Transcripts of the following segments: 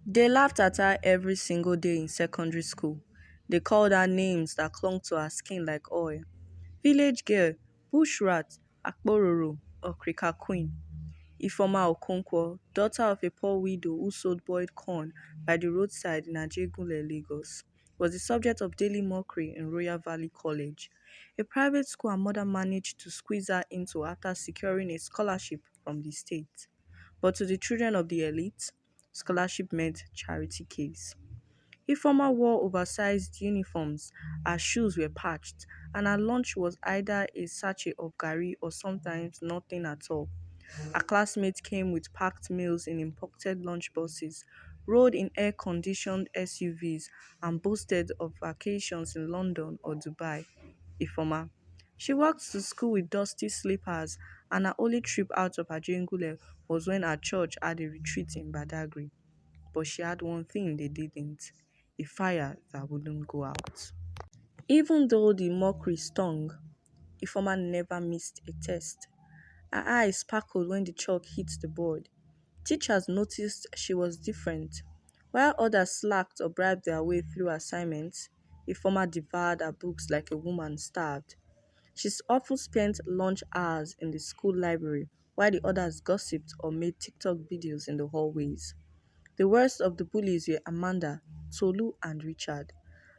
They laughed at her every single day in secondary school. They called her names that clung to her skin like oil. Village girl, bush rat, akpororo, or krika queen. Ifeoma Okonkwo, daughter of a poor widow who sold boiled corn by the roadside in Ajegunle, Lagos, was the subject of daily mockery in Royal Valley College, a private school her mother managed to squeeze her into after securing a scholarship from the state. But to the children of the elite, scholarship meant charity case. Ifeoma wore oversized uniforms, her shoes were patched, and her lunch was either a sachet of garri or sometimes nothing at all. Her classmates came with packed meals in imported lunchboxes, rode in air-conditioned SUVs, and boasted of vacations in London or Dubai. Ifeoma. She walked to school with dusty slippers, and her only trip out of Ajengule was when her church had a retreat in Badagry. But she had one thing they didn't: a fire that wouldn't go out. Even though the mockery stung, Ifeoma never missed a test. Her eyes sparkled when the chalk hit the board. Teachers noticed she was different. While others slacked or bribed their way through assignments, Ifeoma devoured her books like a woman starved. She often spent lunch hours in the school library while the others gossiped or made TikTok videos in the hallways. The worst of the bullies were Amanda, Tolu, and Richard.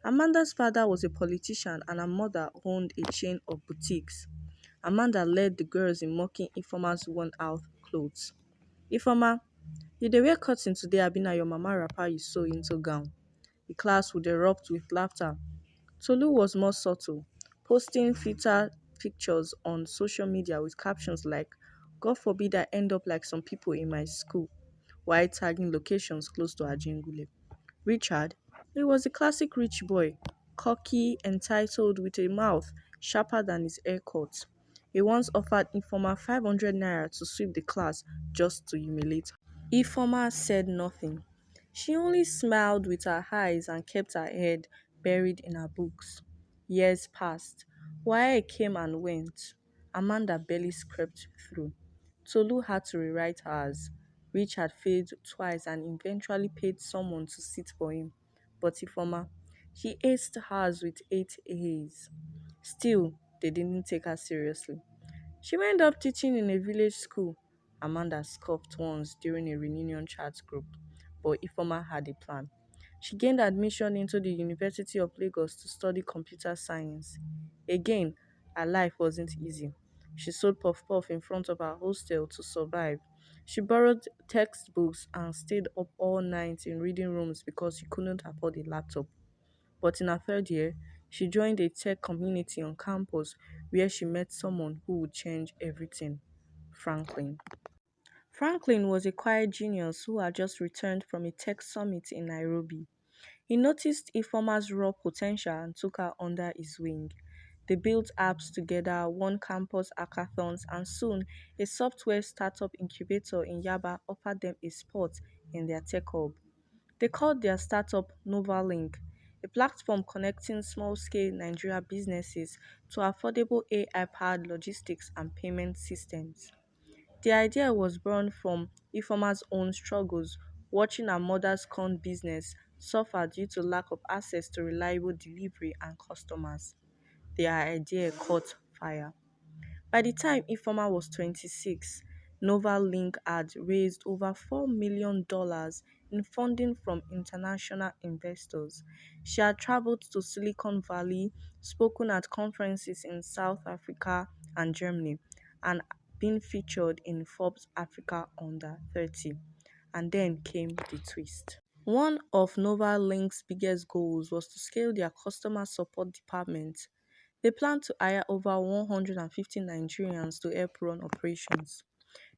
Amanda's father was a politician and her mother owned a chain of boutiques. Amanda led the girls in mocking Ifeoma's worn-out clothes. Ifeoma, you dey wear cotton today abi na your mama wrapper you sew into gown? The class would erupt with laughter. Tolu was more subtle, posting filter pictures on social media with captions like, God forbid I end up like some people in my school, while tagging locations close to Ajingule. Richard, he was a classic rich boy, cocky, entitled, with a mouth sharper than his haircut. He once offered Ifeoma 500 naira to sweep the class just to humiliate her. Ifeoma said nothing. She only smiled with her eyes and kept her head buried in her books. Years passed. While came and went, Amanda barely scraped through. Tolu had to rewrite hers. Richard failed twice and eventually paid someone to sit for him. But Ifeoma, she aced hers with 8 A's. Still, they didn't take her seriously. She wound up teaching in a village school. Amanda scoffed once during a reunion chat group, but Ifeoma had a plan. She gained admission into the University of Lagos to study computer science. Again, her life wasn't easy. She sold puff-puff in front of her hostel to survive. She borrowed textbooks and stayed up all night in reading rooms because she couldn't afford a laptop. But in her third year, she joined a tech community on campus where she met someone who would change everything: Franklin. Franklin was a quiet genius who had just returned from a tech summit in Nairobi. He noticed Ifeoma's raw potential and took her under his wing. They built apps together, won campus hackathons, and soon a software startup incubator in Yaba offered them a spot in their tech hub. They called their startup Novalink, a platform connecting small-scale Nigeria businesses to affordable AI-powered logistics and payment systems. The idea was born from Ifeoma's own struggles, watching her mother's corn business suffer due to lack of access to reliable delivery and customers. Their idea caught fire. By the time Ifeoma was 26, Novalink had raised over $4 million in funding from international investors. She had traveled to Silicon Valley, spoken at conferences in South Africa and Germany, and been featured in Forbes Africa Under 30. And then came the twist. One of Novalink's biggest goals was to scale their customer support department. They plan to hire over 150 Nigerians to help run operations.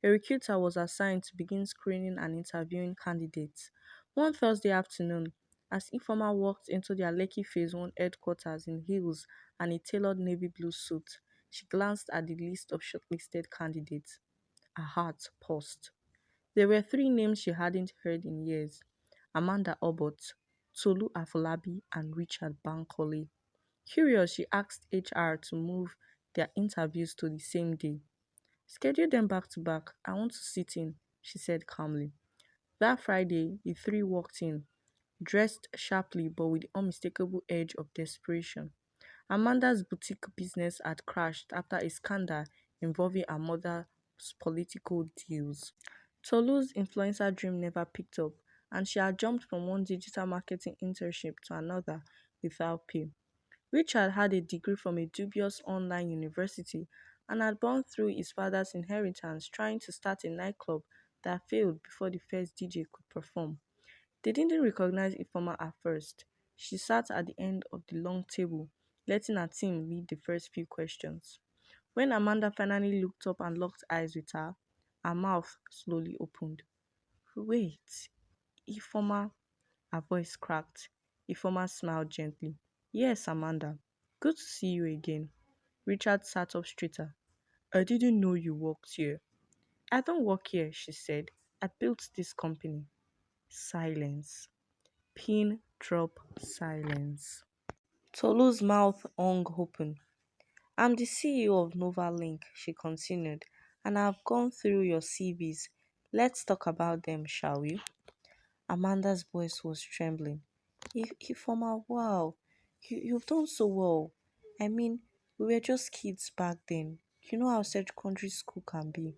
A recruiter was assigned to begin screening and interviewing candidates. One Thursday afternoon, as Ifeoma walked into their Lekki Phase 1 headquarters in heels and a tailored navy blue suit, she glanced at the list of shortlisted candidates. Her heart paused. There were three names she hadn't heard in years: Amanda Obot, Tolu Afolabi, and Richard Bankole. Curious, she asked HR to move their interviews to the same day. Schedule them back to back. I want to sit in, she said calmly. That Friday, the three walked in, dressed sharply but with the unmistakable edge of desperation. Amanda's boutique business had crashed after a scandal involving her mother's political deals. Tolu's influencer dream never picked up, and she had jumped from one digital marketing internship to another without pay. Richard had a degree from a dubious online university and had burned through his father's inheritance trying to start a nightclub that failed before the first DJ could perform. They didn't recognize Ifeoma at first. She sat at the end of the long table, letting her team lead the first few questions. When Amanda finally looked up and locked eyes with her mouth slowly opened. Wait, Ifeoma, her voice cracked. Ifeoma smiled gently. Yes, Amanda. Good to see you again. Richard sat up straighter. I didn't know you worked here. I don't work here, she said. I built this company. Silence. Pin drop silence. Tolu's mouth hung open. I'm the CEO of Novalink, she continued, and I've gone through your CVs. Let's talk about them, shall we? Amanda's voice was trembling. Ifeoma, wow, you've done so well. I mean, we were just kids back then. You know how secondary school can be.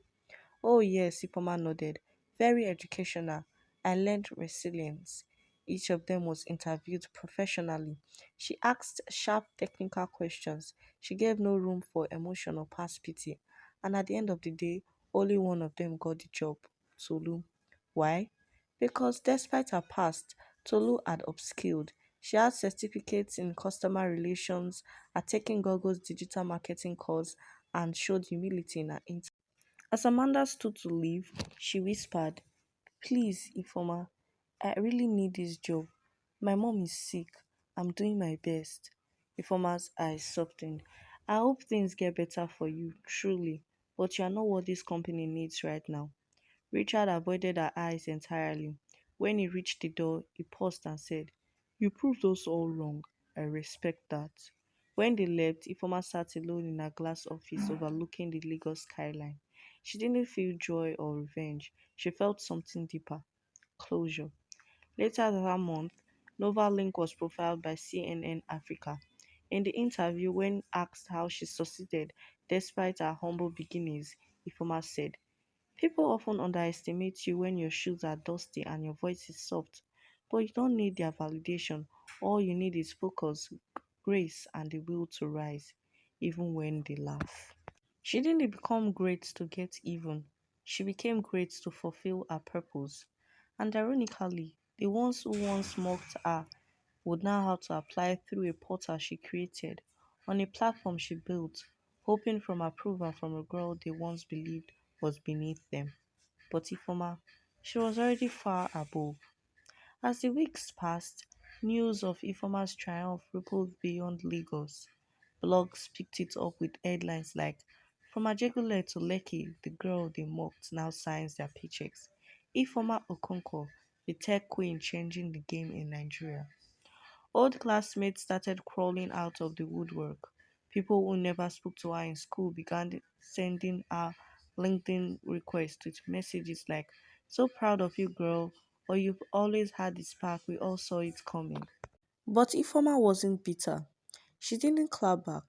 Oh yes, Ifeoma nodded. Very educational. I learned resilience. Each of them was interviewed professionally. She asked sharp technical questions. She gave no room for emotion or past pity. And at the end of the day, only one of them got the job. Tolu. Why? Because despite her past, Tolu had upskilled. She had certificates in customer relations, had taken Google's digital marketing course, and showed humility in her interview. As Amanda stood to leave, she whispered, Please, Ifeoma, I really need this job. My mom is sick. I'm doing my best. Ifeoma's eyes softened. I hope things get better for you, truly, but you are not what this company needs right now. Richard avoided her eyes entirely. When he reached the door, he paused and said, You proved us all wrong. I respect that. When they left, Ifeoma sat alone in her glass office overlooking the Lagos skyline. She didn't feel joy or revenge. She felt something deeper closure. Later that month, Novalink was profiled by CNN Africa. In the interview, when asked how she succeeded despite her humble beginnings, Ifeoma said, People often underestimate you when your shoes are dusty and your voice is soft, but you don't need their validation. All you need is focus, grace, and the will to rise, even when they laugh. She didn't become great to get even. She became great to fulfill her purpose. And ironically, the ones who once mocked her would now have to apply through a portal she created on a platform she built, hoping from approval from a girl they once believed was beneath them. But Ifoma, she was already far above. As the weeks passed, news of Ifoma's triumph rippled beyond Lagos. Blogs picked it up with headlines like From Ajegule to Lekki, the girl they mocked now signs their paychecks. Ifoma Okonkwo, the tech queen changing the game in Nigeria. Old classmates started crawling out of the woodwork. People who never spoke to her in school began sending her LinkedIn requests with messages like, So proud of you, girl, or you've always had the spark, we all saw it coming. But Ifoma wasn't bitter. She didn't clap back.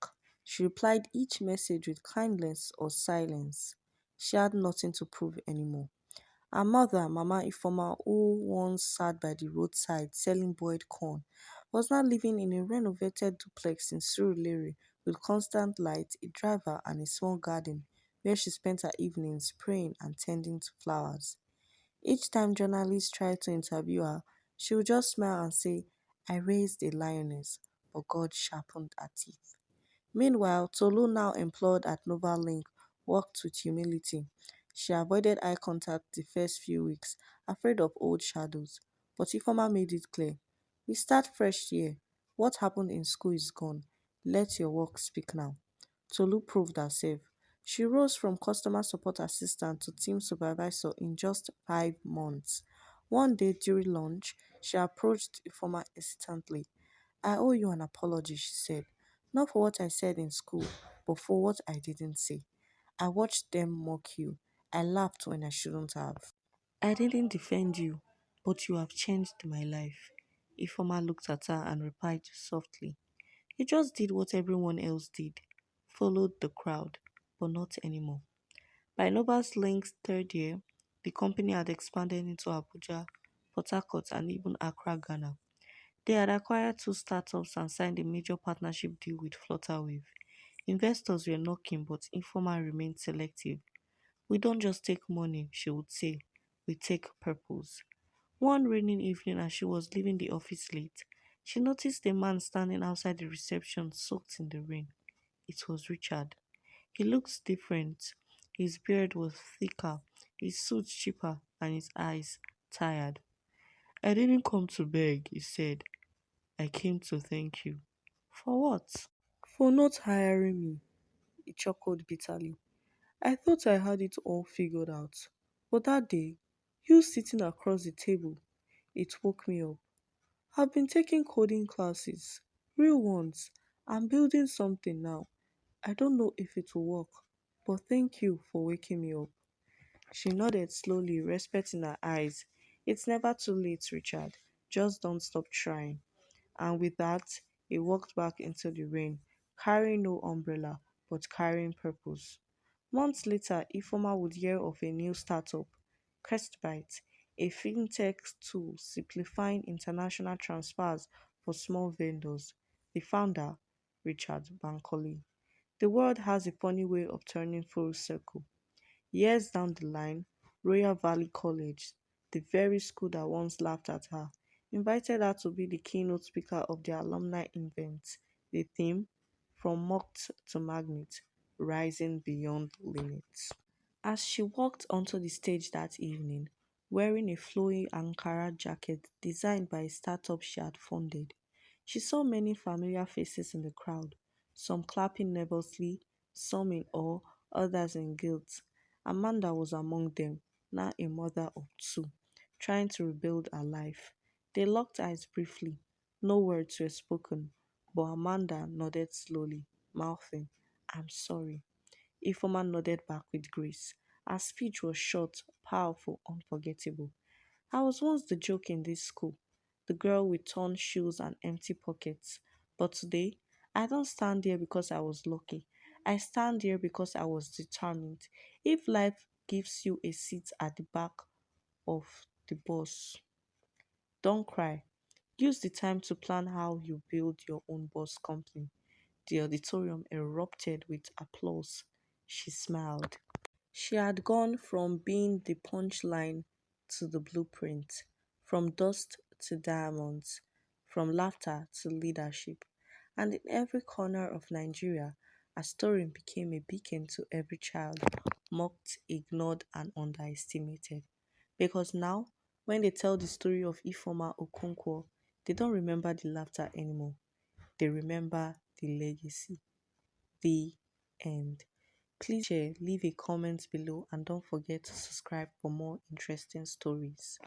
She replied each message with kindness or silence. She had nothing to prove anymore. Her mother, Mama Ifoma, who once sat by the roadside selling boiled corn, was now living in a renovated duplex in Surulere with constant light, a driver, and a small garden where she spent her evenings praying and tending to flowers. Each time journalists tried to interview her, she would just smile and say, I raised a lioness, but God sharpened her teeth. Meanwhile, Tolu, now employed at Novalink, worked with humility. She avoided eye contact the first few weeks, afraid of old shadows. But Ifeoma made it clear. We start fresh here. What happened in school is gone. Let your work speak now. Tolu proved herself. She rose from customer support assistant to team supervisor in just 5 months. One day during lunch, she approached Ifeoma hesitantly. I owe you an apology, she said. Not for what I said in school, but for what I didn't say. I watched them mock you. I laughed when I shouldn't have. I didn't defend you. But you have changed my life. Ifoma looked at her and replied softly, you just did what everyone else did, followed the crowd, but not anymore. By Nova's Link's third year, the company had expanded into Abuja, Port Harcourt, and even Accra, Ghana. They had acquired two startups and signed a major partnership deal with Flutterwave. Investors were knocking, but Informa remained selective. We don't just take money, she would say, we take purpose. One rainy evening, as she was leaving the office late, she noticed a man standing outside the reception soaked in the rain. It was Richard. He looked different. His beard was thicker, his suit cheaper, and his eyes tired. I didn't come to beg, he said. I came to thank you. For what? For not hiring me, he chuckled bitterly. I thought I had it all figured out. But that day, you sitting across the table, it woke me up. I've been taking coding classes, real ones. I'm building something now. I don't know if it will work, but thank you for waking me up. She nodded slowly, respecting her eyes. It's never too late, Richard. Just don't stop trying. And with that, he walked back into the rain, carrying no umbrella, but carrying purpose. Months later, Ifoma would hear of a new startup, Crestbite, a fintech tool simplifying international transfers for small vendors. The founder, Richard Bankole. The world has a funny way of turning full circle. Years down the line, Royal Valley College, the very school that once laughed at her, invited her to be the keynote speaker of their alumni event. The theme, From Mocked to Magnet, Rising Beyond Limits. As she walked onto the stage that evening, wearing a flowy Ankara jacket designed by a startup she had funded, she saw many familiar faces in the crowd, some clapping nervously, some in awe, others in guilt. Amanda was among them, now a mother of two, trying to rebuild her life. They locked eyes briefly. No words were spoken, but Amanda nodded slowly, mouthing, I'm sorry. Ifeoma nodded back with grace. Her speech was short, powerful, unforgettable. I was once the joke in this school, the girl with torn shoes and empty pockets. But today, I don't stand here because I was lucky. I stand here because I was determined. If life gives you a seat at the back of the bus, don't cry. Use the time to plan how you build your own bus company. The auditorium erupted with applause. She smiled. She had gone from being the punchline to the blueprint, from dust to diamonds, from laughter to leadership. And in every corner of Nigeria, her story became a beacon to every child, mocked, ignored, and underestimated. Because now, when they tell the story of Ifoma Okonkwo, they don't remember the laughter anymore. They remember the legacy. The end. Please share, leave a comment below, and don't forget to subscribe for more interesting stories.